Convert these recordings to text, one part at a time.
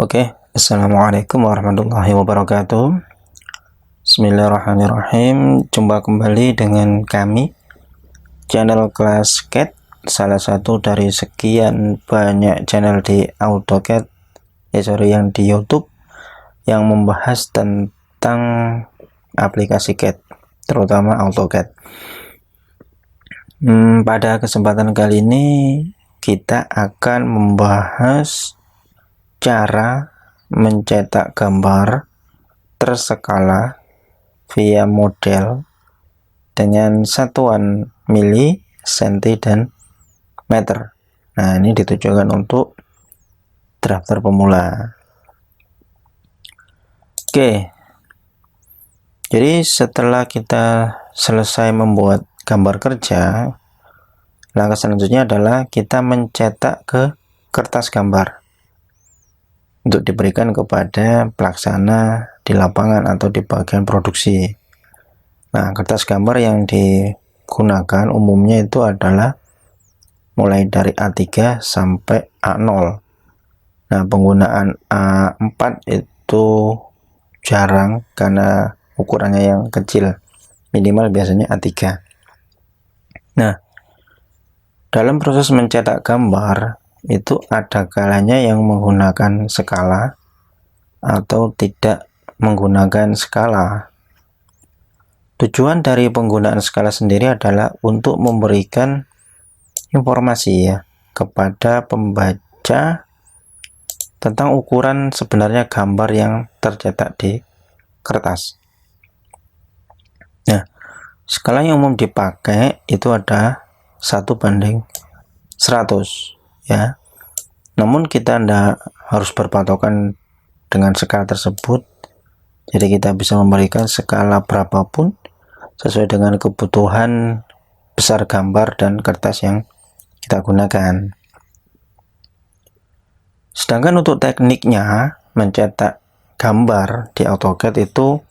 Oke, Assalamualaikum warahmatullahi wabarakatuh. Bismillahirrahmanirrahim. Jumpa kembali dengan kami, channel kelas CAD, salah satu dari sekian banyak channel di AutoCAD, yang di YouTube, yang membahas tentang aplikasi CAD, terutama AutoCAD. Pada kesempatan kali ini kita akan membahas cara mencetak gambar terskala via model dengan satuan mili, senti, dan meter. Nah, ini ditujukan untuk drafter pemula. Oke, jadi setelah kita selesai membuat gambar kerja, langkah selanjutnya adalah kita mencetak ke kertas gambar untuk diberikan kepada pelaksana di lapangan atau di bagian produksi. Nah, kertas gambar yang digunakan umumnya itu adalah mulai dari A3 sampai A0. Nah, penggunaan A4 itu jarang karena ukurannya yang kecil, minimal biasanya A3. Nah, dalam proses mencetak gambar itu ada kalanya yang menggunakan skala atau tidak menggunakan skala. Tujuan dari penggunaan skala sendiri adalah untuk memberikan informasi kepada pembaca tentang ukuran sebenarnya gambar yang tercetak di kertas. Nah, skala yang umum dipakai itu ada 1:100 ya. Namun kita tidak harus berpatokan dengan skala tersebut. Jadi kita bisa memberikan skala berapapun sesuai dengan kebutuhan besar gambar dan kertas yang kita gunakan. Sedangkan untuk tekniknya mencetak gambar di AutoCAD itu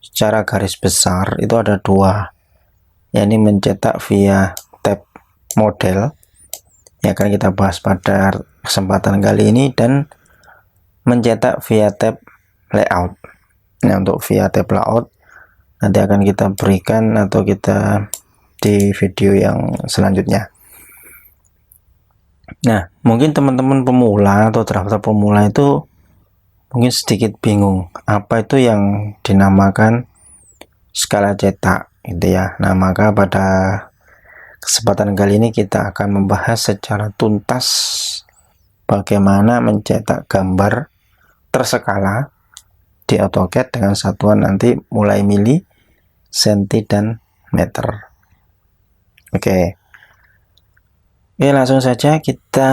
secara garis besar itu ada dua, yakni mencetak via tab model yang akan kita bahas pada kesempatan kali ini, dan mencetak via tab layout. Nah, untuk via tab layout nanti akan kita berikan atau kita di video yang selanjutnya. Nah, mungkin teman-teman pemula atau drafter pemula itu mungkin sedikit bingung apa itu yang dinamakan skala cetak gitu ya. Nah, maka pada kesempatan kali ini kita akan membahas secara tuntas bagaimana mencetak gambar terskala di AutoCAD dengan satuan nanti mulai mili, senti, dan meter. Oke, langsung saja kita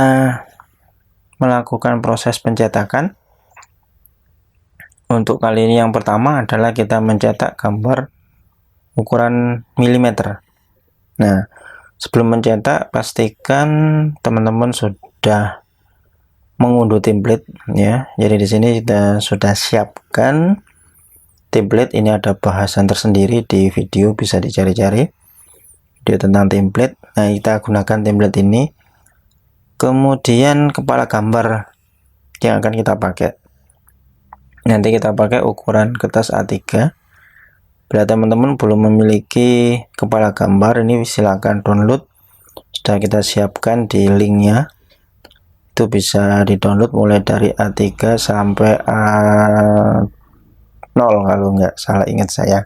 melakukan proses pencetakan. Untuk kali ini yang pertama adalah kita mencetak gambar ukuran milimeter. Nah, sebelum mencetak pastikan teman-teman sudah mengunduh template ya. Jadi di sini kita sudah siapkan template. Ini ada bahasan tersendiri di video, bisa dicari-cari video tentang template. Nah, kita gunakan template ini. Kemudian kepala gambar yang akan kita pakai, nanti kita pakai ukuran kertas A3. Bila teman-teman belum memiliki kepala gambar, ini silakan download, sudah kita siapkan di linknya. Itu bisa di-download mulai dari A3 sampai A0 kalau nggak salah ingat saya.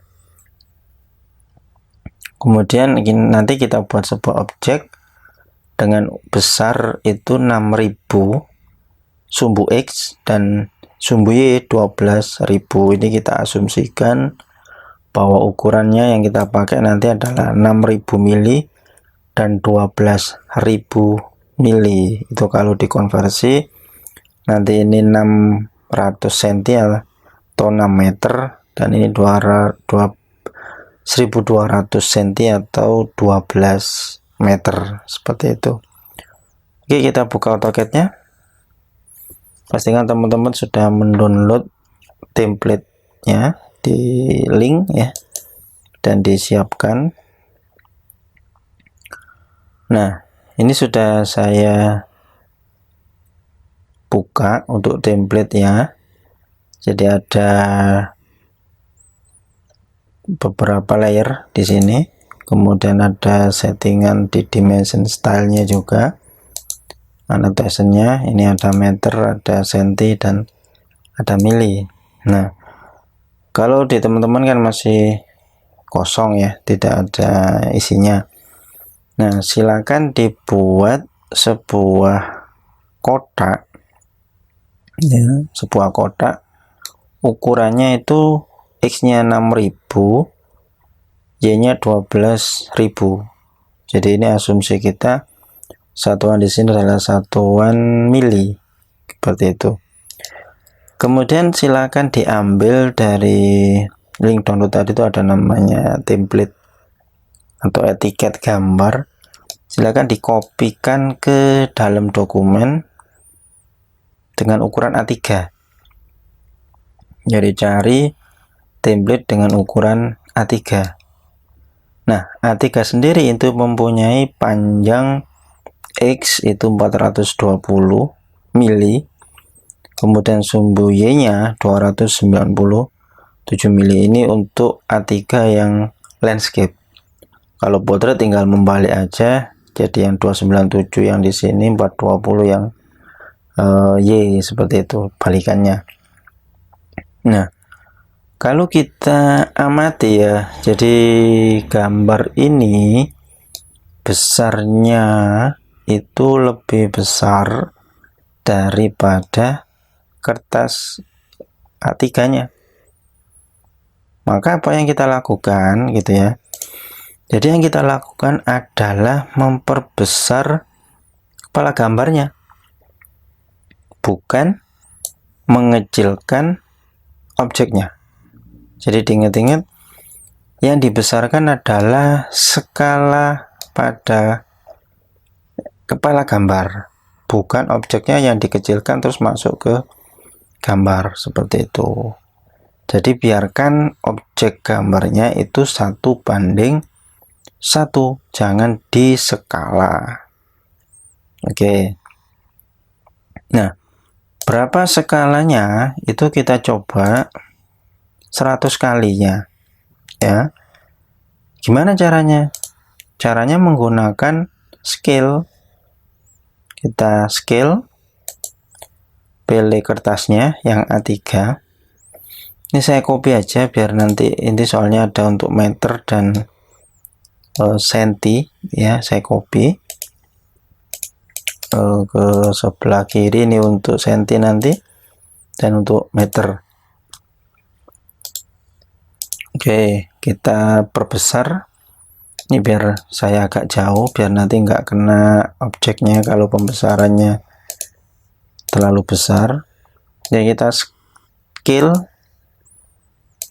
Kemudian nanti kita buat sebuah objek dengan besar itu 6000 sumbu X dan sumbu Y 12.000. Ini kita asumsikan bahwa ukurannya yang kita pakai nanti adalah 6000 mili dan 12.000 mili. Itu kalau dikonversi nanti ini 600 cm atau 6 meter, dan ini 1200 cm atau 12 meter, seperti itu. Oke, kita buka AutoCAD-nya. Pastikan teman-teman sudah mendownload template-nya di link ya, dan disiapkan. Nah, ini sudah saya buka untuk template ya. Jadi ada beberapa layer di sini, kemudian ada settingan di dimension stylenya juga, annotationnya ini ada meter, ada senti, dan ada mili. Nah, kalau di teman-teman kan masih kosong ya, tidak ada isinya. Nah, silakan dibuat sebuah kotak ya, sebuah kotak ukurannya itu X-nya 6000, Y-nya 12.000. Jadi ini asumsi kita satuan di sini adalah satuan mili, seperti itu. Kemudian silakan diambil dari link download tadi, itu ada namanya template atau etiket gambar. Silakan dikopikan ke dalam dokumen dengan ukuran A3. Jadi cari template dengan ukuran A3. Nah, A3 sendiri itu mempunyai panjang X itu 420 mili, kemudian sumbu Y-nya 297 mili. Ini untuk A3 yang landscape. Kalau portrait tinggal membalik aja, jadi yang 297 yang di sini, 420 yang Y, seperti itu balikannya. Nah, kalau kita amati ya, jadi gambar ini besarnya itu lebih besar daripada kertas A3-nya. Maka apa yang kita lakukan gitu ya? Jadi yang kita lakukan adalah memperbesar kepala gambarnya, bukan mengecilkan objeknya. Jadi diingat-ingat, yang dibesarkan adalah skala pada kepala gambar, bukan objeknya yang dikecilkan terus masuk ke gambar, seperti itu. Jadi biarkan objek gambarnya itu 1:1, jangan diskala. Oke. Nah, berapa skalanya itu kita coba 100 kalinya ya. Gimana caranya? Caranya menggunakan scale. Kita scale, pilih kertasnya yang A3. Ini saya copy aja biar nanti, ini soalnya ada untuk meter dan senti ya. Saya copy ke sebelah kiri, ini untuk senti nanti, dan untuk meter. Oke, kita perbesar ini biar saya agak jauh, biar nanti nggak kena objeknya kalau pembesarannya terlalu besar. Jadi kita scale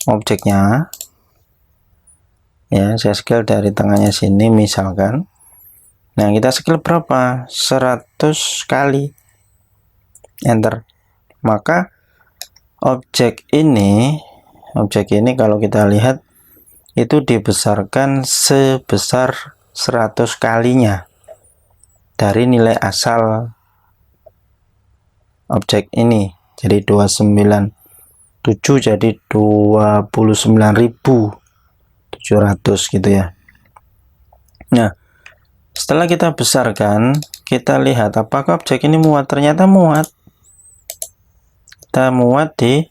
objeknya ya, saya scale dari tengahnya sini misalkan. Nah, kita scale berapa? 100 kali, enter. Maka objek ini kalau kita lihat itu dibesarkan sebesar 100 kalinya dari nilai asal objek ini. Jadi 297 jadi 29.700 gitu ya. Nah, setelah kita besarkan, kita lihat apakah objek ini muat. Ternyata muat. Kita muat di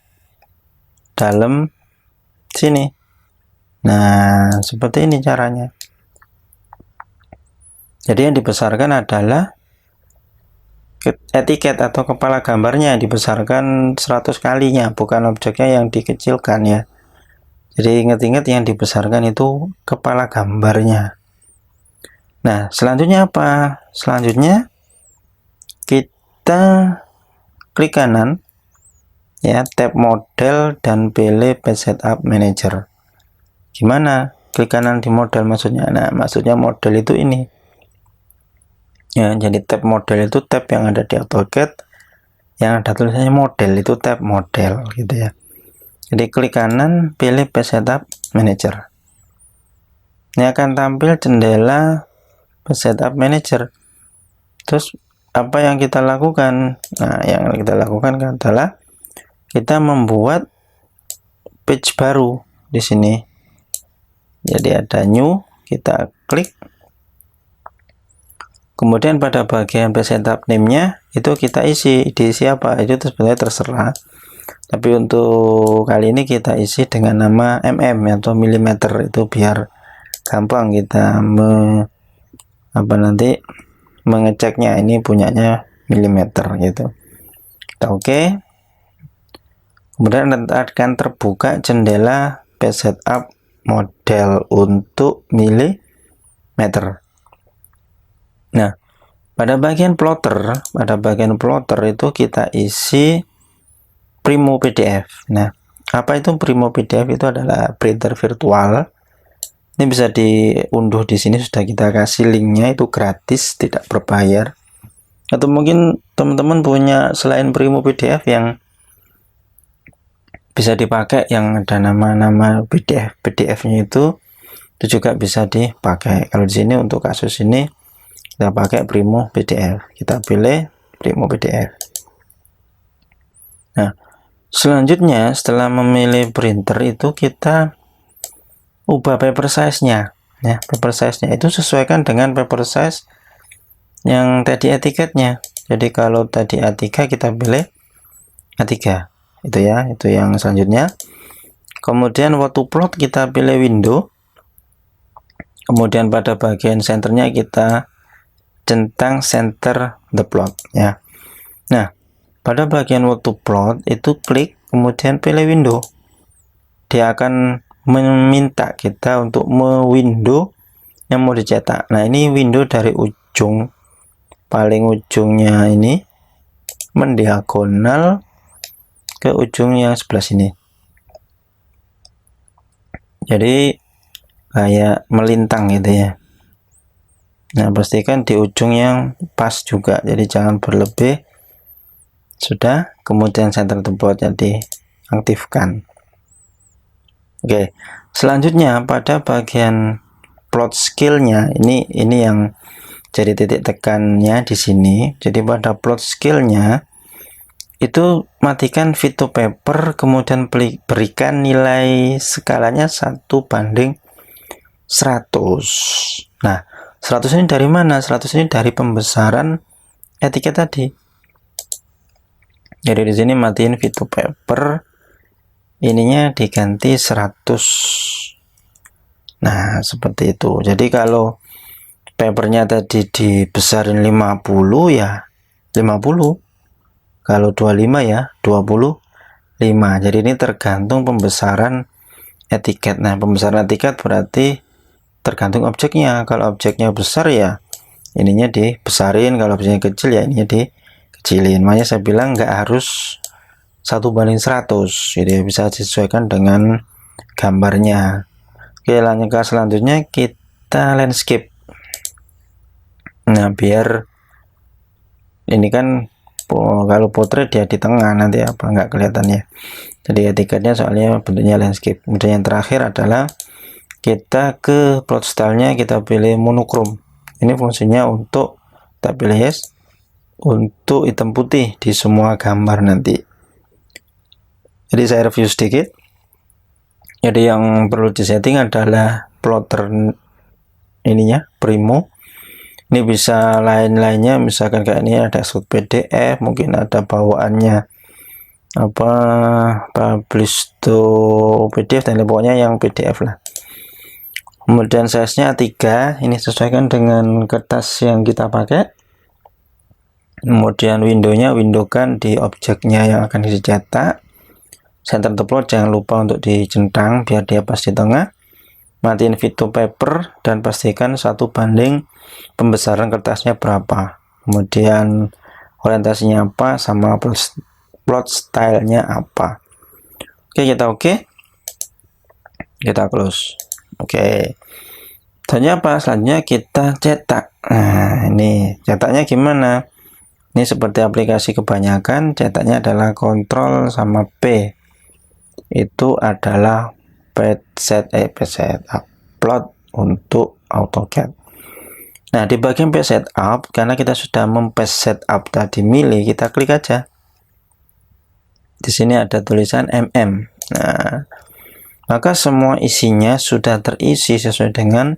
dalam sini. Nah, seperti ini caranya. Jadi yang dibesarkan adalah etiket atau kepala gambarnya, yang dibesarkan 100 kalinya, bukan objeknya yang dikecilkan ya. Jadi ingat-ingat, yang dibesarkan itu kepala gambarnya. Nah, selanjutnya apa? Selanjutnya kita klik kanan ya, tab model dan pilih page setup manager. Gimana klik kanan di model maksudnya? Nah, maksudnya model itu ini ya. Jadi tab model itu tab yang ada di AutoCAD, yang ada tulisannya model, itu tab model gitu ya. Jadi klik kanan, pilih page setup manager. Ini akan tampil jendela page setup manager. Terus apa yang kita lakukan? Nah, yang kita lakukan adalah kita membuat page baru di sini. Jadi ada new, kita klik. Kemudian pada bagian page setup name-nya itu kita diisi apa? Itu sebenarnya terserah. Tapi untuk kali ini kita isi dengan nama mm atau milimeter, itu biar gampang kita nanti mengeceknya ini punyanya milimeter gitu. Kita oke. Kemudian akan terbuka jendela page setup model untuk milimeter. Nah, pada bagian plotter itu kita isi Primo PDF. Nah, apa itu Primo PDF? Itu adalah printer virtual. Ini bisa diunduh di sini, sudah kita kasih linknya, itu gratis, tidak berbayar. Atau mungkin teman-teman punya selain Primo PDF yang bisa dipakai, yang ada nama-nama PDF-nya itu juga bisa dipakai. Kalau di sini untuk kasus ini kita pakai Primo PDF. Kita pilih Primo PDF. Nah, selanjutnya setelah memilih printer itu kita ubah paper size-nya. Ya, paper size-nya itu sesuaikan dengan paper size yang tadi etiketnya. Jadi kalau tadi A3 kita pilih A3. Itu ya, itu yang selanjutnya. Kemudian waktu plot kita pilih window. Kemudian pada bagian centernya kita centang center the plot ya. Nah, pada bagian waktu plot itu klik kemudian pilih window. Dia akan meminta kita untuk window yang mau dicetak. Nah, ini window dari ujung paling ujungnya ini mendiagonal ke ujung yang sebelah sini. Jadi kayak melintang gitu ya. Nah, pastikan di ujung yang pas juga, jadi jangan berlebih. Sudah, kemudian center the plot jadi aktifkan. Oke, selanjutnya pada bagian plot scale-nya ini yang jadi titik tekannya di sini. Jadi pada plot scale-nya itu matikan fit to paper, kemudian berikan nilai skalanya 1:100. Nah, 100 ini dari mana? 100 ini dari pembesaran etiket tadi. Jadi di sini matiin fit to paper, ininya diganti 100. Nah, seperti itu. Jadi kalau papernya tadi dibesarin 50 ya 50. Kalau 25 ya 25. Jadi ini tergantung pembesaran etiket. Nah, pembesaran etiket berarti tergantung objeknya. Kalau objeknya besar ya ininya dibesarin, kalau objeknya kecil ya ininya dikecilin. Makanya saya bilang nggak harus 1:100, jadi bisa disesuaikan dengan gambarnya. Oke, lanjut ke selanjutnya kita landscape. Nah, biar ini kan kalau portrait dia di tengah, nanti apa nggak kelihatan ya. Jadi etiketnya soalnya bentuknya landscape. Kemudian yang terakhir adalah kita ke plot stylenya, kita pilih monochrome. Ini fungsinya untuk kita pilih yes untuk hitam putih di semua gambar nanti. Jadi saya review sedikit. Jadi yang perlu disetting adalah plotter ininya Primo. Ini bisa lain-lainnya, misalkan kayak ini ada extrude PDF, mungkin ada bawaannya apa publish to PDF dan pokoknya yang PDF lah. Kemudian size-nya A3, ini sesuaikan dengan kertas yang kita pakai. Kemudian window-nya windowkan di objeknya yang akan dicetak. Center the plot jangan lupa untuk dicentang biar dia pas di tengah. Matiin fit to paper dan pastikan 1 banding pembesaran kertasnya berapa. Kemudian orientasinya apa sama plot stylenya apa. Oke, kita kita close. Oke, selanjutnya apa? Selanjutnya kita cetak. Nah, ini cetaknya gimana? Ini seperti aplikasi kebanyakan, cetaknya adalah Ctrl sama P. Itu adalah page set upload untuk AutoCAD. Nah, di bagian page setup, karena kita sudah mempage setup tadi mili, kita klik aja. Di sini ada tulisan mm. Nah, maka semua isinya sudah terisi sesuai dengan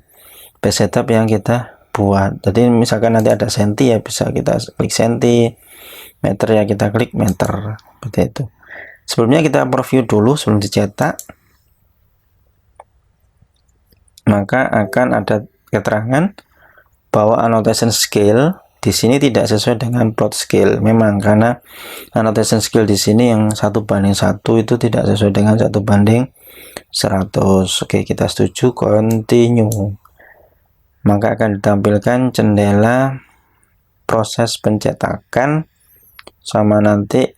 page setup yang kita buat. Jadi misalkan nanti ada senti ya bisa kita klik senti, meter ya kita klik meter, seperti itu. Sebelumnya kita preview dulu sebelum dicetak. Maka akan ada keterangan bahwa annotation scale di sini tidak sesuai dengan plot scale. Memang karena annotation scale di sini yang 1:1 itu tidak sesuai dengan 1:100. Oke, kita setuju, continue. Maka akan ditampilkan jendela proses pencetakan sama nanti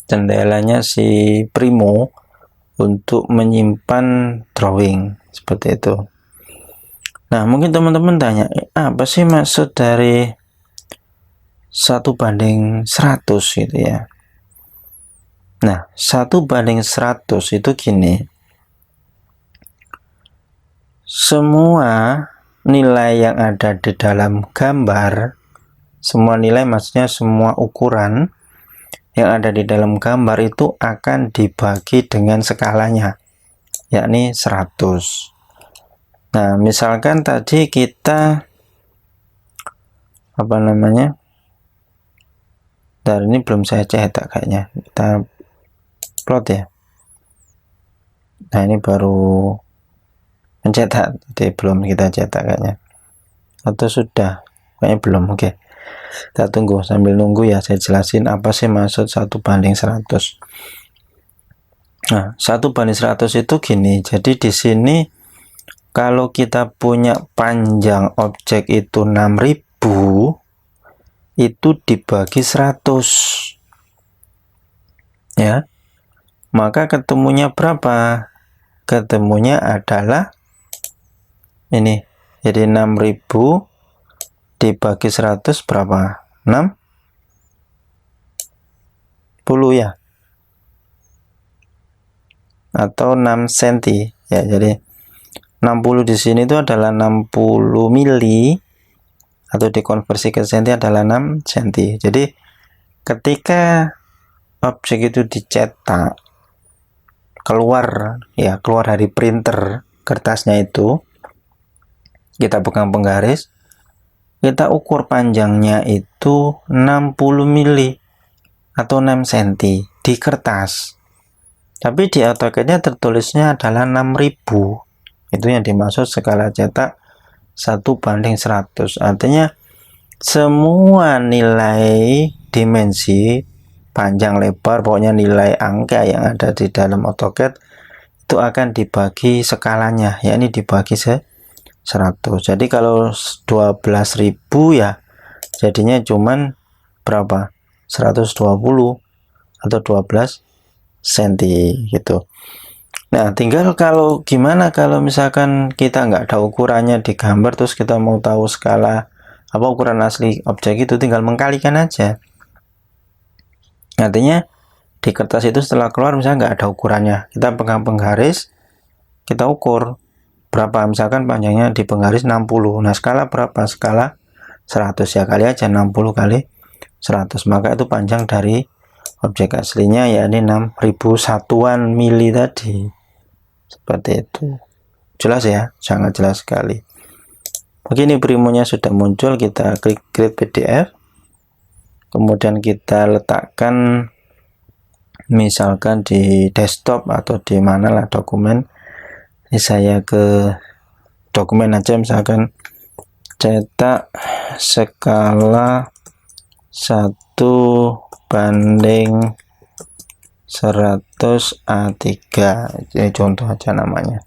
jendelanya si Primo untuk menyimpan drawing seperti itu. Nah, mungkin teman-teman tanya, apa sih maksud dari 1:100 gitu ya? Nah, 1:100 itu gini. Semua nilai yang ada di dalam gambar, semua nilai maksudnya semua ukuran yang ada di dalam gambar itu akan dibagi dengan skalanya, yakni 100. Nah, misalkan tadi kita apa namanya? Dari ini belum saya cetak kayaknya. Kita plot ya. Nah, ini baru mencetak, jadi belum kita cetak kayaknya. Atau sudah? Kayaknya belum. Oke. Kita tunggu, sambil nunggu ya saya jelasin apa sih maksud 1:100. Nah, 1:100 itu gini. Jadi di sini kalau kita punya panjang objek itu 6000, itu dibagi 100 ya, maka ketemunya berapa? Ketemunya adalah ini, jadi 6000 dibagi 100 berapa? 60 ya, atau 6 cm ya. Jadi 60 di sini itu adalah 60 mili, atau dikonversi ke senti adalah 6 cm. Jadi ketika objek itu dicetak, keluar dari printer kertasnya itu, kita pegang penggaris, kita ukur panjangnya itu 60 mili atau 6 cm di kertas. Tapi di AutoCAD-nya tertulisnya adalah 6000. Itu yang dimaksud skala cetak 1:100. Artinya semua nilai dimensi panjang lebar, pokoknya nilai angka yang ada di dalam AutoCAD itu akan dibagi skalanya, yakni dibagi 100. Jadi kalau 12.000 ya jadinya cuman berapa? 120 atau 12 cm gitu. Nah, tinggal kalau gimana kalau misalkan kita nggak ada ukurannya di gambar, terus kita mau tahu skala apa ukuran asli objek itu, tinggal mengkalikan aja. Artinya di kertas itu setelah keluar misalnya nggak ada ukurannya, kita pegang penggaris, kita ukur berapa, misalkan panjangnya di penggaris 60. Nah, skala berapa? Skala 100 ya, kali aja 60 kali 100, maka itu panjang dari objek aslinya yakni 6000 satuan mili tadi. Seperti itu. Jelas ya, sangat jelas sekali. Begini Primonya sudah muncul, kita klik create PDF, kemudian kita letakkan misalkan di desktop atau di mana lah dokumen. Ini saya ke dokumen aja, misalkan cetak skala 1:100 A3, ini contoh aja namanya,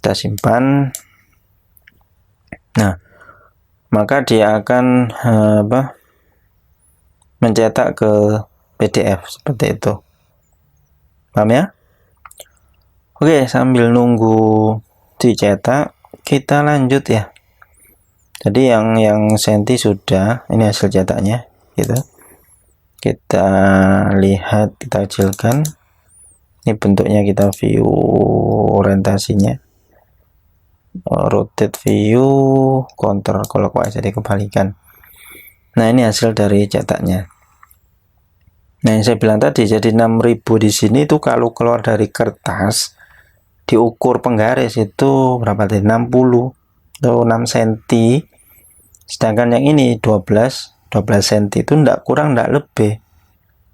kita simpan. Nah, maka dia akan mencetak ke PDF seperti itu, paham ya? Oke, sambil nunggu dicetak kita lanjut ya. Jadi yang senti sudah, ini hasil cetaknya gitu. Kita lihat, kita kecilkan. Ini bentuknya, kita view orientasinya. rotate view, counter clockwise, jadi kebalikan. Nah, ini hasil dari cetaknya. Nah, yang saya bilang tadi, jadi 6000 di sini itu kalau keluar dari kertas diukur penggaris itu berapa tadi? 60 atau 6 cm. Sedangkan yang ini 12 cm itu enggak kurang enggak lebih.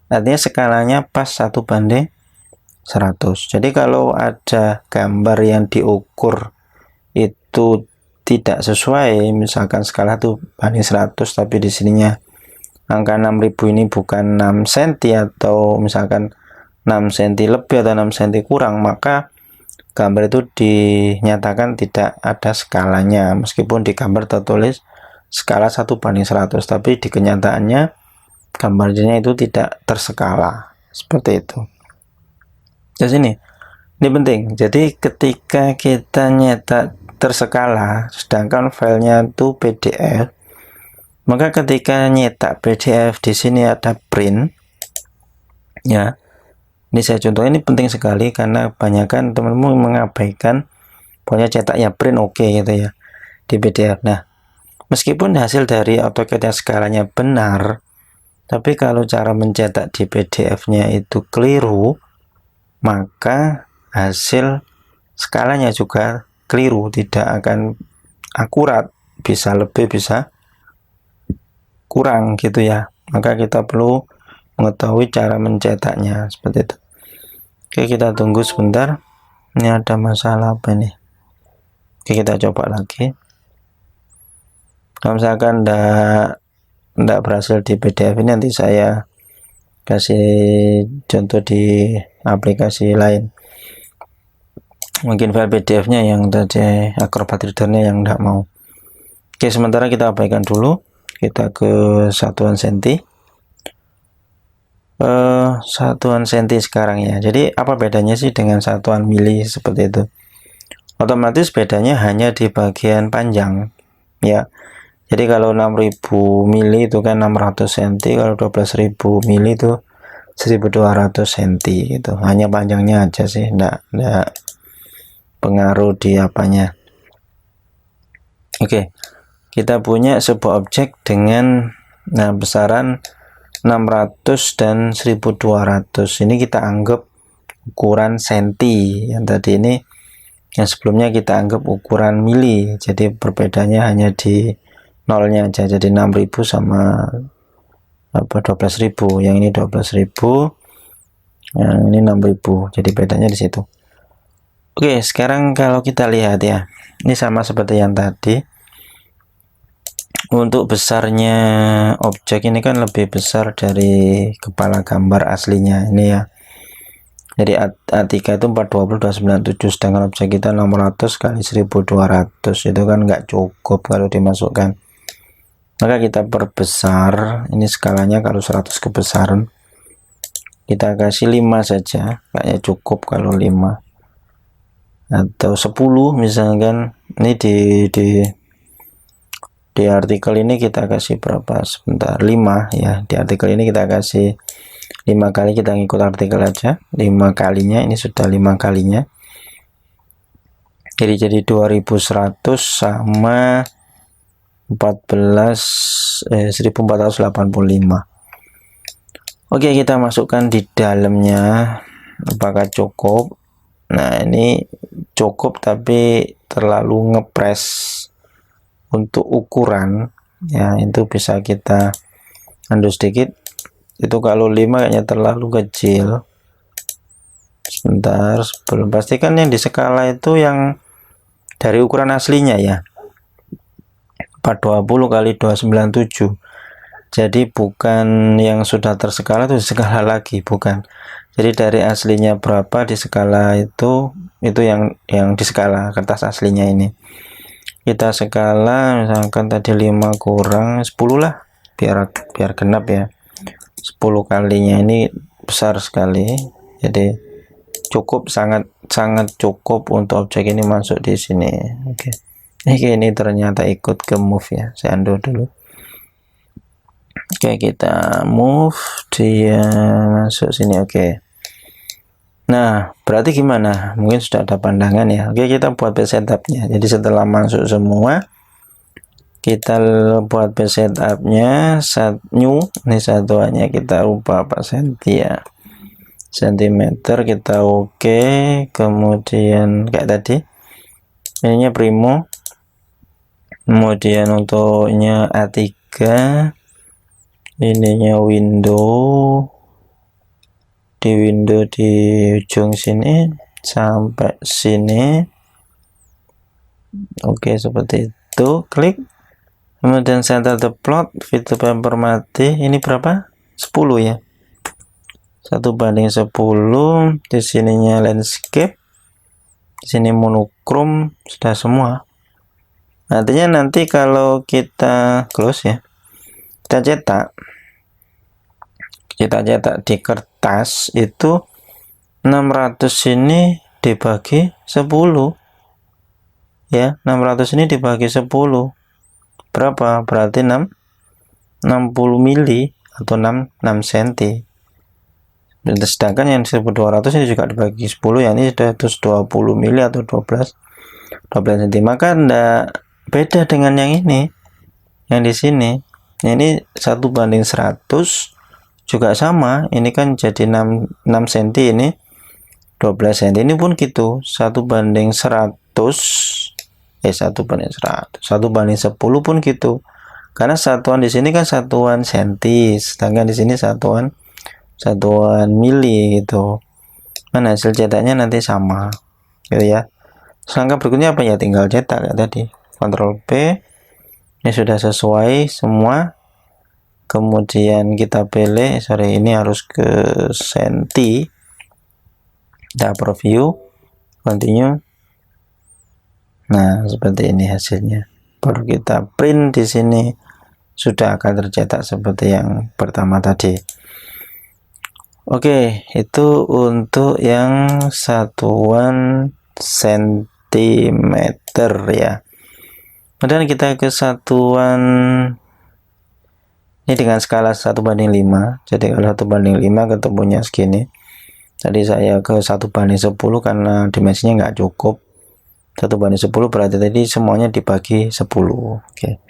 Artinya skalanya pas 1:100. Jadi kalau ada gambar yang diukur itu tidak sesuai, misalkan skala 1:100 tapi di sininya angka 6000 ini bukan 6 cm atau misalkan 6 cm lebih atau 6 cm kurang, maka gambar itu dinyatakan tidak ada skalanya, meskipun di gambar tertulis skala 1:100, tapi di kenyataannya gambarnya itu tidak terskala, seperti itu. Di sini ini penting, jadi ketika kita nyetak terskala sedangkan filenya itu PDF, maka ketika nyetak PDF di sini ada print, ya. Ini saya contoh, ini penting sekali karena kebanyakan teman-teman mengabaikan pokoknya cetaknya print oke gitu ya di PDF. Nah, meskipun hasil dari AutoCAD yang skalanya benar, tapi kalau cara mencetak di PDF-nya itu keliru, maka hasil skalanya juga keliru, tidak akan akurat, bisa lebih bisa kurang gitu ya. Maka kita perlu mengetahui cara mencetaknya seperti itu. Oke, kita tunggu sebentar. Ini ada masalah apa nih? Oke, kita coba lagi. Kalau misalkan enggak berhasil di PDF ini, nanti saya kasih contoh di aplikasi lain. Mungkin file PDF-nya yang tadi Acrobat Reader-nya yang enggak mau. Oke, sementara kita abaikan dulu. Kita ke satuan senti. Satuan senti sekarang ya. Jadi apa bedanya sih dengan satuan mili seperti itu? Otomatis bedanya hanya di bagian panjang ya. Jadi kalau 6000 mili itu kan 600 cm, kalau 12000 mili itu 1200 cm gitu. Hanya panjangnya aja sih, enggak pengaruh di apanya. Oke. Kita punya sebuah objek dengan besaran 600 dan 1200. Ini kita anggap ukuran senti. Yang tadi ini, yang sebelumnya kita anggap ukuran mili. Jadi perbedaannya hanya di nolnya aja. Jadi 6000 sama 12000. Yang ini 12000, yang ini 6000. Jadi bedanya di situ. Oke, sekarang kalau kita lihat ya, ini sama seperti yang tadi. Untuk besarnya objek ini kan lebih besar dari kepala gambar aslinya ini ya. Jadi A3 itu 420/297, sedangkan objek kita 600 kali 1200 itu kan nggak cukup kalau dimasukkan. Maka kita perbesar, ini skalanya kalau 100 kebesaran. Kita kasih 5 saja, kayaknya cukup kalau 5. Atau 10 misalkan. Ini di artikel ini kita kasih berapa sebentar, 5 ya. Di artikel ini kita kasih 5 kali, kita ngikut artikel aja, 5 kalinya ini sudah 5 kalinya, jadi 2100 sama 1485. Oke, kita masukkan di dalamnya, apakah cukup? Nah, ini cukup tapi terlalu ngepres untuk ukuran ya, itu bisa kita undo sedikit. Itu kalau 5 kayaknya terlalu kecil. Sebentar, sebelum pastikan yang di skala itu yang dari ukuran aslinya ya, 420 kali 297. Jadi bukan yang sudah terskala itu skala lagi, bukan. Jadi dari aslinya berapa di skala itu yang di skala kertas aslinya ini. Kita skala misalkan tadi 5 kurang 10 lah, biar genap ya. 10 kalinya ini besar sekali, jadi cukup, sangat cukup untuk objek ini masuk di sini. Oke. Ini ternyata ikut ke move ya, saya undo dulu. Oke, kita move dia masuk sini. Oke. Nah, berarti gimana? Mungkin sudah ada pandangan ya. Oke, kita buat page setupnya. Jadi setelah masuk semua, kita buat page setupnya. New, ini satuannya kita ubah apa senti ya. Sentimeter kita oke. Kemudian kayak tadi, ininya primo. Kemudian untuknya A3, ininya window. Di window di ujung sini sampai sini. Oke, seperti itu. Klik. Kemudian center the plot, fitur bumper mati. Ini berapa? 10 ya. 1:10. Di sininya landscape. Di sini monochrome, sudah semua. Artinya nanti kalau kita close ya, kita cetak di kertas itu 600 ini dibagi 10 ya. 600 ini dibagi 10 berapa? Berarti 60 mili atau 6 cm. Sedangkan yang 1200 ini juga dibagi 10 ya, ini sudah 120 mili atau 12 cm. Maka enggak beda dengan yang ini, yang di sini. Ini 1:100 juga sama. Ini kan jadi 6 cm, ini 12 cm. Ini pun gitu, 1:100. 1:10 pun gitu. Karena satuan di sini kan satuan senti, sedangkan di sini satuan mili gitu. Nah, hasil cetaknya nanti sama gitu ya. Langkah berikutnya apa ya? Tinggal cetak ya tadi. Ctrl P. Ini sudah sesuai semua. Kemudian kita pilih, ini harus ke senti. Kita preview, continue. Nah, seperti ini hasilnya. Baru kita print di sini, sudah akan tercetak seperti yang pertama tadi. Oke, itu untuk yang satuan sentimeter ya. Kemudian kita ke satuan ini dengan skala 1:5. Jadi kalau 1:5 ketemunya segini. Tadi saya ke 1:10 karena dimensinya nggak cukup. 1:10 berarti tadi semuanya dibagi 10. Oke.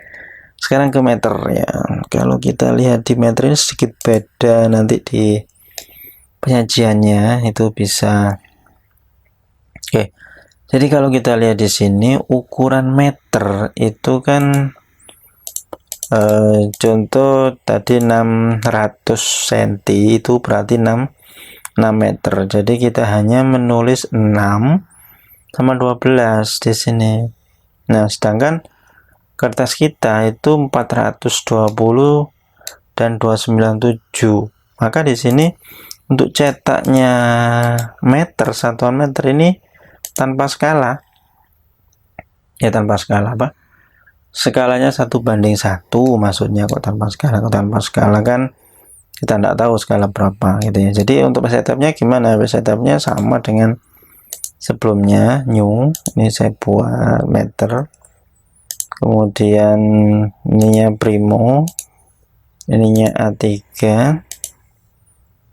Sekarang ke meter ya. Kalau kita lihat di meter ini sedikit beda nanti di penyajiannya itu bisa. Oke. Jadi kalau kita lihat di sini ukuran meter itu kan contoh tadi 600 cm itu berarti 6 meter. Jadi kita hanya menulis 6 sama 12 di sini. Nah, sedangkan kertas kita itu 420 dan 297. Maka di sini untuk cetaknya meter, satuan meter ini tanpa skala. Ya tanpa skala apa? Skalanya 1:1 maksudnya, kok tanpa skala. Kok tanpa skala kan kita tidak tahu skala berapa gitu ya. Jadi untuk setupnya gimana? Setupnya sama dengan sebelumnya, new. Ini saya buat meter. Kemudian ininya primo, ininya A3,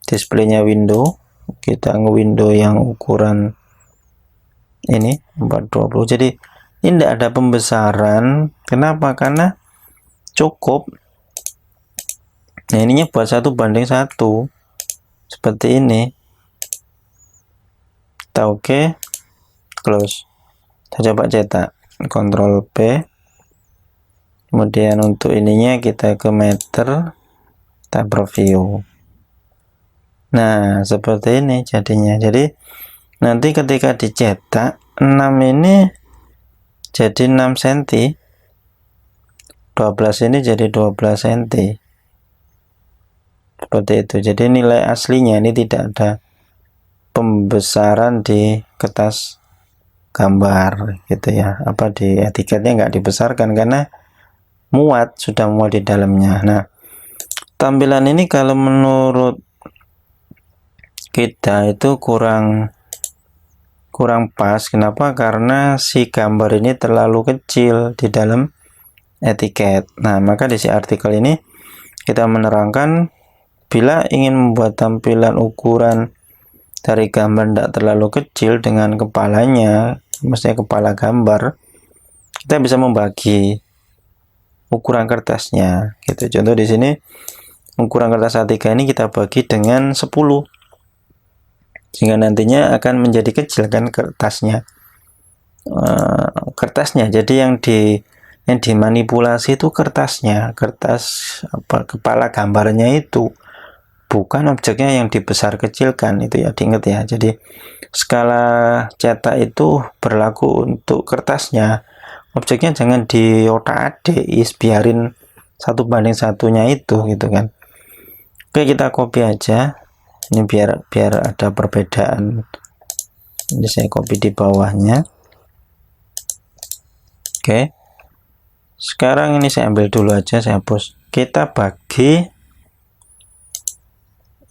displaynya window. Kita nge-window yang ukuran ini 420. Jadi ini tidak ada pembesaran. Kenapa? Karena cukup. Nah, ininya buat 1:1 seperti ini. Kita oke, close. Kita coba cetak, Ctrl P. Kemudian untuk ininya kita ke meter, kita preview. Nah, seperti ini jadinya. Jadi nanti ketika dicetak 6 ini jadi 6 cm, 12 ini jadi 12 cm. Seperti itu. Jadi nilai aslinya ini tidak ada pembesaran di kertas gambar gitu ya. Apa di etiketnya nggak dibesarkan karena sudah muat di dalamnya. Nah, tampilan ini kalau menurut kita itu kurang pas. Kenapa? Karena si gambar ini terlalu kecil di dalam etiket. Nah, maka di si artikel ini kita menerangkan bila ingin membuat tampilan ukuran dari gambar tidak terlalu kecil dengan kepalanya, maksudnya kepala gambar, kita bisa membagi ukuran kertasnya gitu. Contoh di sini ukuran kertas A3 ini kita bagi dengan 10, sehingga nantinya akan menjadi kecil kan kertasnya. Jadi yang dimanipulasi itu kertasnya, kepala gambarnya itu, bukan objeknya yang dibesar kecilkan, itu ya, diingat ya. Jadi skala cetak itu berlaku untuk kertasnya, objeknya jangan diotak-atik, biarin 1:1 itu gitu kan. Oke, kita copy aja ini biar ada perbedaan. Ini saya copy di bawahnya. Oke, sekarang ini saya ambil dulu aja, saya hapus. Kita bagi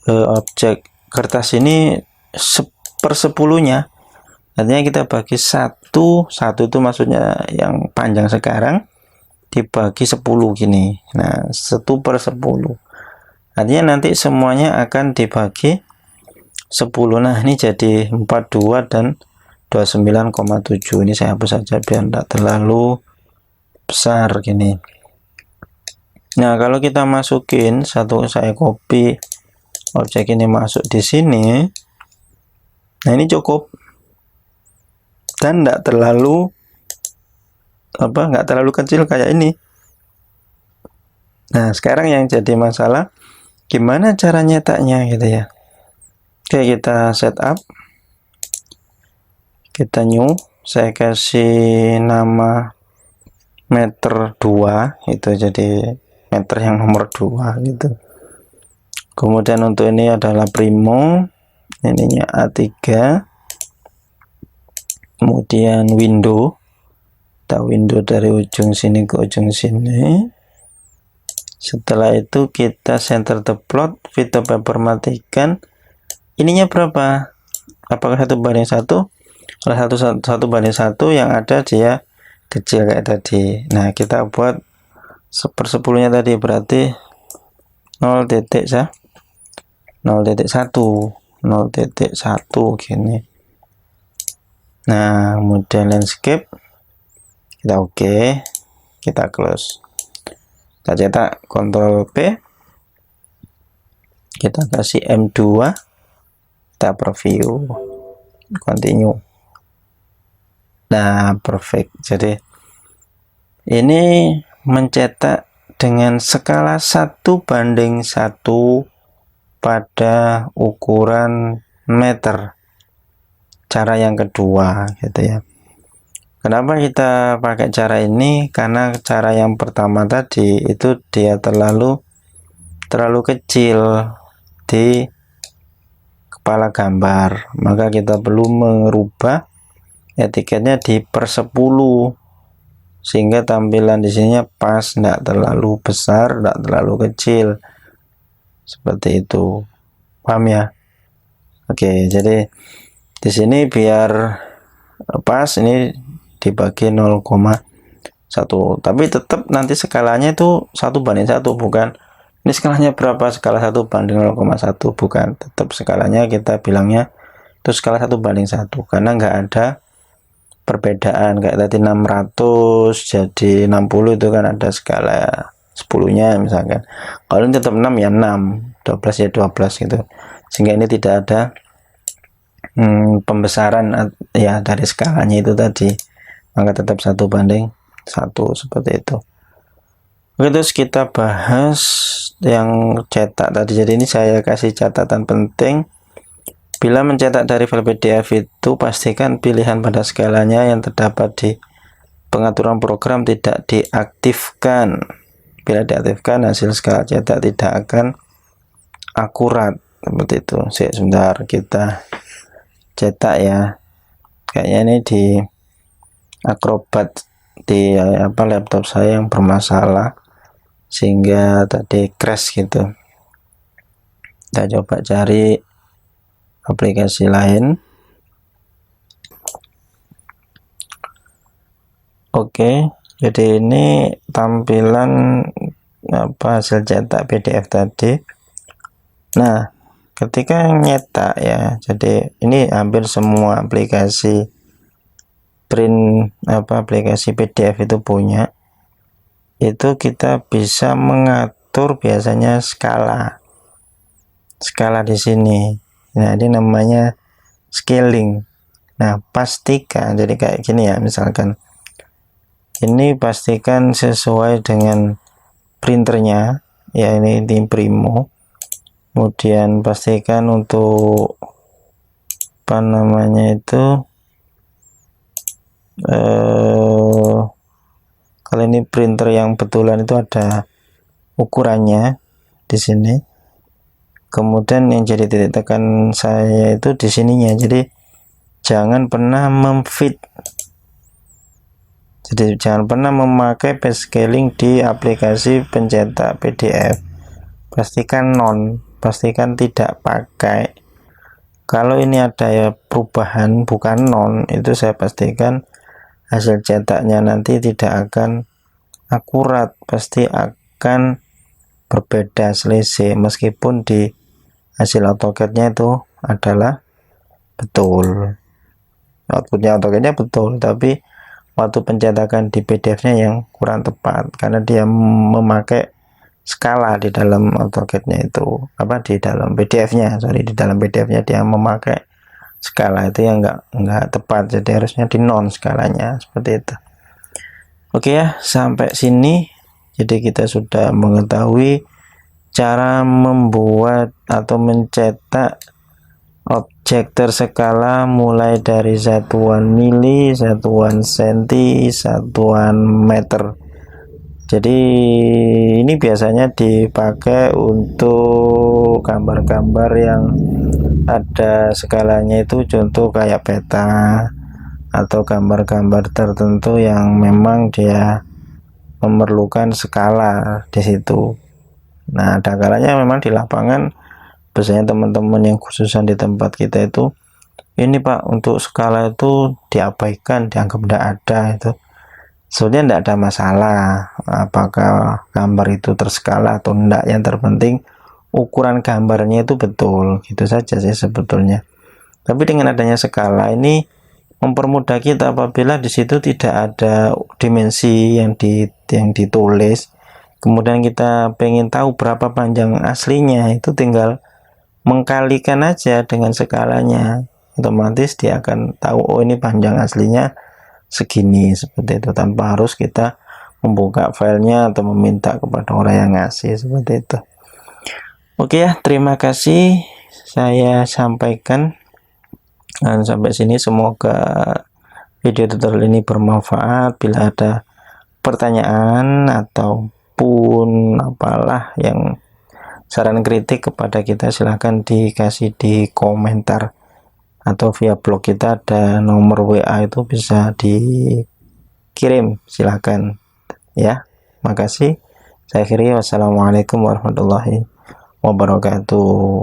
objek kertas ini 1/10-nya, artinya kita bagi satu itu maksudnya yang panjang sekarang dibagi 10 gini. Nah, 1/10, artinya nanti semuanya akan dibagi 10. Nah, ini jadi 42 dan 29,7. Ini saya hapus saja biar tidak terlalu besar gini. Nah, kalau kita masukin saya copy objek ini masuk di sini. Nah, ini cukup dan nggak terlalu kecil kayak ini. Nah, sekarang yang jadi masalah gimana cara nyetaknya gitu ya. Oke, kita setup, kita new, saya kasih nama meter 2, itu jadi meter yang nomor 2 gitu. Kemudian untuk ini adalah primo, ininya A3, kemudian window, kita window dari ujung sini ke ujung sini. Setelah itu kita center the plot, fit the paper matikan. Ininya berapa? Apakah 1:1? Kalau 1:1 yang ada dia kecil kayak tadi. Nah, kita buat 1/10-nya tadi, berarti 0.1 gini. Nah, kemudian landscape kita oke, kita close, kita cetak, Ctrl P, kita kasih M2, kita preview, continue. Nah, perfect. Jadi ini mencetak dengan skala 1:1 pada ukuran meter. Cara yang kedua gitu ya. Kenapa kita pakai cara ini? Karena cara yang pertama tadi itu dia terlalu kecil di kepala gambar, maka kita perlu merubah etiketnya di 1/10 sehingga tampilan di sini pas, tidak terlalu besar, tidak terlalu kecil, seperti itu. Paham ya? Oke, jadi di sini biar pas ini dibagi 0,1, tapi tetap nanti skalanya itu 1:1, bukan ini skalanya berapa, skala 1:0,1, bukan, tetap skalanya kita bilangnya itu skala 1:1, karena nggak ada perbedaan kayak tadi 600 jadi 60, itu kan ada skala 10-nya misalkan. Kalau ini tetap 6 ya 6, 12 ya 12 gitu, sehingga ini tidak ada pembesaran ya dari skalanya itu tadi, maka tetap 1:1 seperti itu. Oke, terus kita bahas yang cetak tadi. Jadi ini saya kasih catatan penting. Bila mencetak dari file PDF itu pastikan pilihan pada skalanya yang terdapat di pengaturan program tidak diaktifkan. Bila diaktifkan, hasil skala cetak tidak akan akurat, seperti itu. Sebentar, kita cetak ya. Kayaknya ini di Acrobat di laptop saya yang bermasalah sehingga tadi crash gitu. Kita coba cari aplikasi lain. Oke, jadi ini tampilan hasil cetak PDF tadi. Nah, ketika nyetak ya, jadi ini hampir semua aplikasi print aplikasi PDF itu punya, itu kita bisa mengatur biasanya skala di sini. Nah, ini namanya scaling. Nah, pastikan jadi kayak gini ya, misalkan ini pastikan sesuai dengan printernya ya, ini Primo. Kemudian pastikan untuk apa namanya itu kalau ini printer yang betulan itu ada ukurannya di sini. Kemudian yang jadi titik tekan saya itu di sininya, jadi jangan pernah memfit, jadi jangan pernah memakai page scaling di aplikasi pencetak PDF. Pastikan pastikan tidak pakai. Kalau ini ada ya perubahan bukan itu saya pastikan hasil cetaknya nanti tidak akan akurat, pasti akan berbeda, selisih, meskipun di hasil AutoCAD-nya itu adalah betul, outputnya AutoCAD-nya betul, tapi waktu pencetakan di PDF-nya yang kurang tepat karena dia memakai skala di dalam AutoCAD-nya itu, di dalam PDF-nya, di dalam PDF-nya dia memakai skala itu yang enggak tepat, jadi harusnya di non skalanya, seperti itu. Oke ya, sampai sini jadi kita sudah mengetahui cara membuat atau mencetak objek terskala mulai dari satuan mili, satuan senti, satuan meter. Jadi ini biasanya dipakai untuk gambar-gambar yang ada skalanya itu, contoh kayak peta atau gambar-gambar tertentu yang memang dia memerlukan skala di situ. Nah, ada kalanya memang di lapangan biasanya teman-teman yang khususan di tempat kita itu, ini Pak, untuk skala itu diabaikan, dianggap tidak ada. Itu sebenarnya tidak ada masalah apakah gambar itu terskala atau tidak, yang terpenting ukuran gambarnya itu betul, gitu saja sih sebetulnya. Tapi dengan adanya skala ini mempermudah kita apabila di situ tidak ada dimensi yang ditulis, kemudian kita pengen tahu berapa panjang aslinya, itu tinggal mengkalikan aja dengan skalanya, otomatis dia akan tahu, oh ini panjang aslinya segini, seperti itu, tanpa harus kita membuka filenya atau meminta kepada orang yang ngasih, seperti itu. Oke ya, terima kasih saya sampaikan. Dan sampai sini semoga video tutorial ini bermanfaat. Bila ada pertanyaan ataupun apalah yang saran kritik kepada kita, silahkan dikasih di komentar atau via blog kita ada nomor WA, itu bisa dikirim, silahkan ya. Makasih, saya akhiri, wassalamualaikum warahmatullahi wabarakatuh.